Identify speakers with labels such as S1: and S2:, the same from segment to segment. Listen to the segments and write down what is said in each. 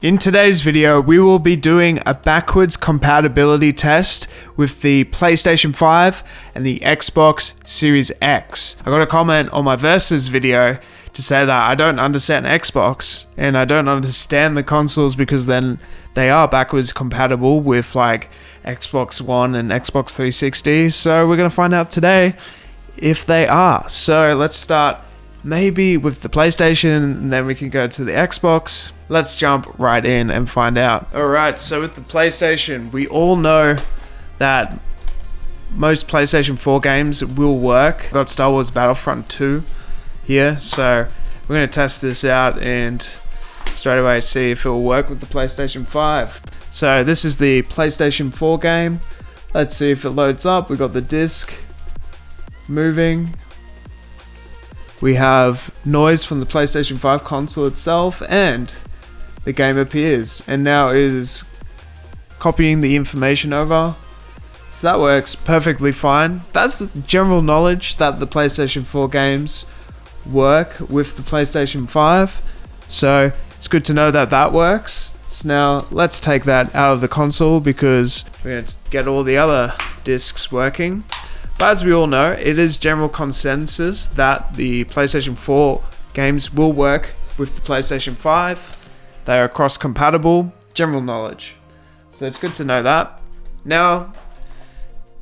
S1: In today's video, we will be doing a backwards compatibility test with the PlayStation 5 and the Xbox Series X. I got a comment on my Versus video to say that I don't understand Xbox and I don't understand the consoles because then they are backwards compatible with like Xbox One and Xbox 360. So we're going to find out today if they are. So let's start maybe with the PlayStation and then we can go to the Xbox. Let's jump right in and find out. Alright, so with the PlayStation, we all know that most PlayStation 4 games will work. I've got Star Wars Battlefront 2 here, so we're going to test this out and straight away see if it will work with the PlayStation 5. So this is the PlayStation 4 game. Let's see if it loads up. We got the disc moving. We have noise from the PlayStation 5 console itself, and the game appears, and now it is copying the information over. So that works perfectly fine. That's the general knowledge that the PlayStation 4 games work with the PlayStation 5. So it's good to know that that works. So now let's take that out of the console because we're going to get all the other discs working. But as we all know, it is general consensus that the PlayStation 4 games will work with the PlayStation 5. They are cross-compatible, general knowledge. So it's good to know that. Now,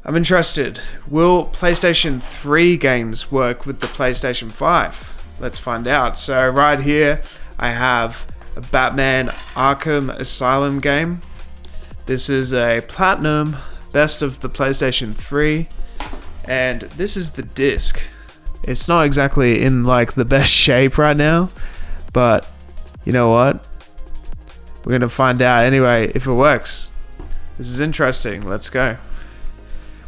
S1: I'm interested. Will PlayStation 3 games work with the PlayStation 5? Let's find out. So right here, I have a Batman Arkham Asylum game. This is a Platinum, best of the PlayStation 3. And this is the disc. It's not exactly in like the best shape right now, but you know what? We're gonna find out anyway if it works. This is interesting. Let's go.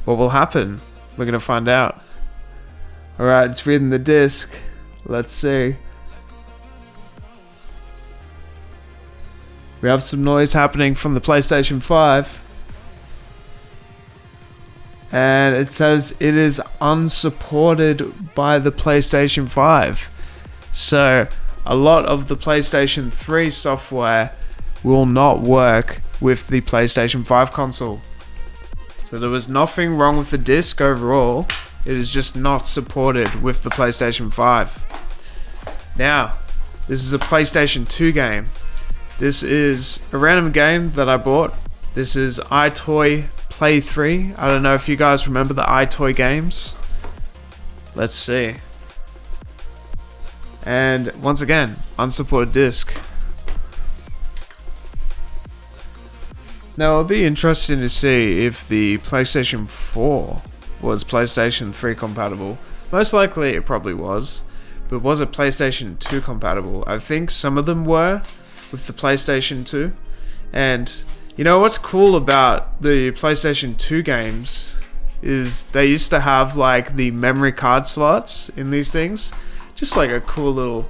S1: What will happen? We're gonna find out. Alright, it's reading the disc. Let's see. We have some noise happening from the PlayStation 5. And it says it is unsupported by the PlayStation 5. So a lot of the PlayStation 3 software will not work with the PlayStation 5 console. So there was nothing wrong with the disc overall. It is just not supported with the PlayStation 5. Now, this is a PlayStation 2 game. This is a random game that I bought. This is iToy Play 3. I don't know if you guys remember the iToy games. Let's see. And once again, unsupported disc. Now it'll be interesting to see if the PlayStation 4 was PlayStation 3 compatible. Most likely it probably was. But was it PlayStation 2 compatible? I think some of them were with the PlayStation 2. And you know what's cool about the PlayStation 2 games is they used to have like the memory card slots in these things. Just like a cool little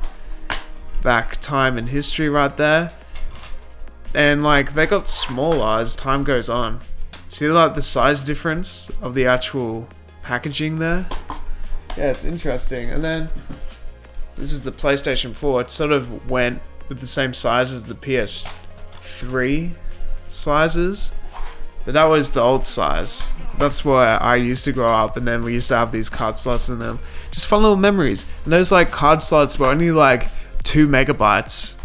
S1: back time in history right there. And like they got smaller as time goes on. See like the size difference of the actual packaging there? Yeah, it's interesting. And then this is the PlayStation 4. It sort of went with the same size as the PS3 sizes, but that was the old size. That's where I used to grow up, and then we used to have these card slots in them. Just fun little memories. And those like card slots were only like 2 megabytes,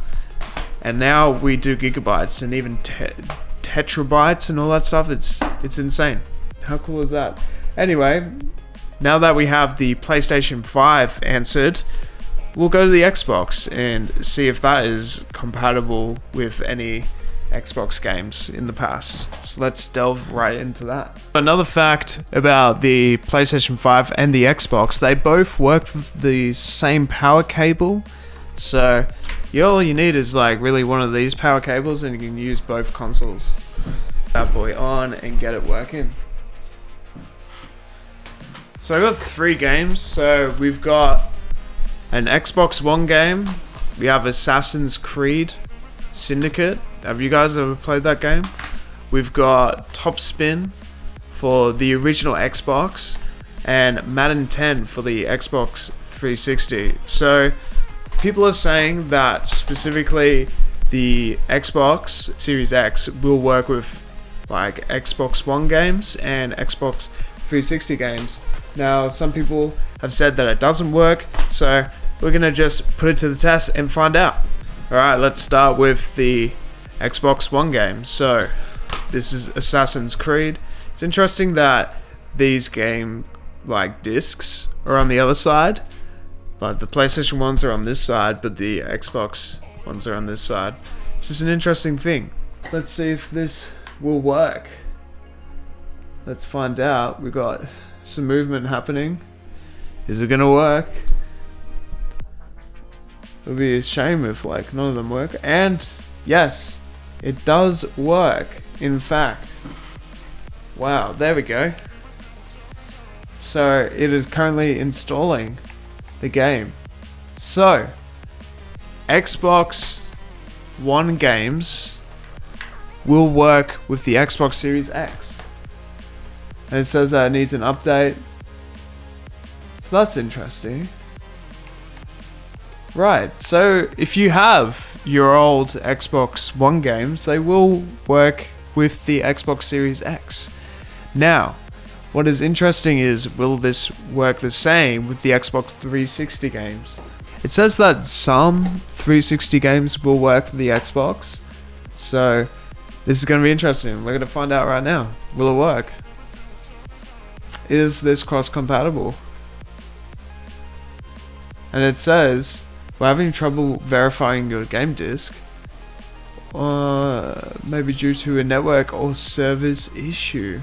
S1: and now we do gigabytes and even tetrabytes and all that stuff. It's insane. How cool is that? Anyway, now that we have the PlayStation 5 answered, we'll go to the Xbox and see if that is compatible with any Xbox games in the past. So let's delve right into that. Another fact about the PlayStation 5 and the Xbox, they both worked with the same power cable. So all you need is like really one of these power cables and you can use both consoles. That boy on and get it working. So I got 3 games. So we've got an Xbox One game. We have Assassin's Creed Syndicate. Have you guys ever played that game? We've got Top Spin for the original Xbox and Madden 10 for the Xbox 360. So people are saying that specifically the Xbox Series X will work with like Xbox One games and Xbox 360 games. Now, some people have said that it doesn't work, so we're gonna just put it to the test and find out. Alright, let's start with the Xbox One games. So, this is Assassin's Creed. It's interesting that these game like discs are on the other side, but the PlayStation ones are on this side, but the Xbox ones are on this side. It's just an interesting thing. Let's see if this will work. Let's find out. We got some movement happening. Is it gonna work? It would be a shame if like none of them work. And yes, it does work, in fact. Wow, there we go. So it is currently installing the game. So Xbox One games will work with the Xbox Series X. And it says that it needs an update. So that's interesting. Right, so if you have your old Xbox One games, they will work with the Xbox Series X. Now, what is interesting is, will this work the same with the Xbox 360 games? It says that some 360 games will work with the Xbox, so this is going to be interesting. We're going to find out right now. Will it work? Is this cross-compatible? And it says, we're having trouble verifying your game disc. Maybe due to a network or service issue.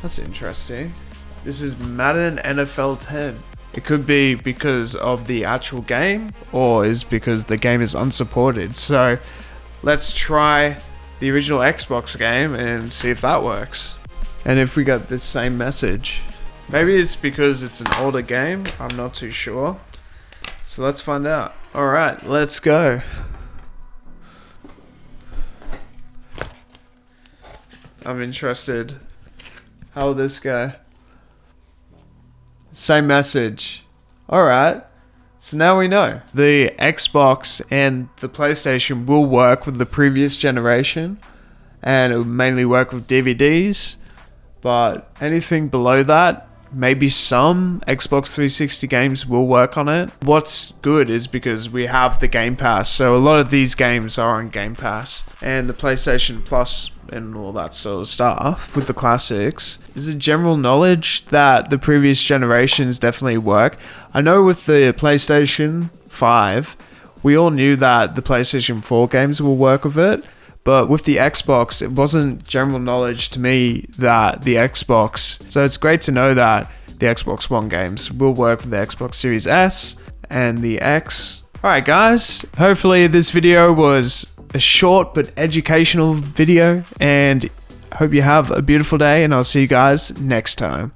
S1: That's interesting. This is Madden NFL 10. It could be because of the actual game, or is because the game is unsupported. So let's try the original Xbox game and see if that works. And if we got this same message. Maybe it's because it's an older game. I'm not too sure. So let's find out. Alright, let's go. I'm interested. How will this go? Same message. Alright. So now we know. The Xbox and the PlayStation will work with the previous generation. And it will mainly work with DVDs. But anything below that, maybe some Xbox 360 games will work on it. What's good is because we have the Game Pass, so a lot of these games are on Game Pass. And the PlayStation Plus and all that sort of stuff with the classics. Is it general knowledge that the previous generations definitely work? I know with the PlayStation 5, we all knew that the PlayStation 4 games will work with it. But with the Xbox, it wasn't general knowledge to me that the Xbox... So it's great to know that the Xbox One games will work with the Xbox Series S and the X. Alright guys, hopefully this video was a short but educational video, and hope you have a beautiful day, and I'll see you guys next time.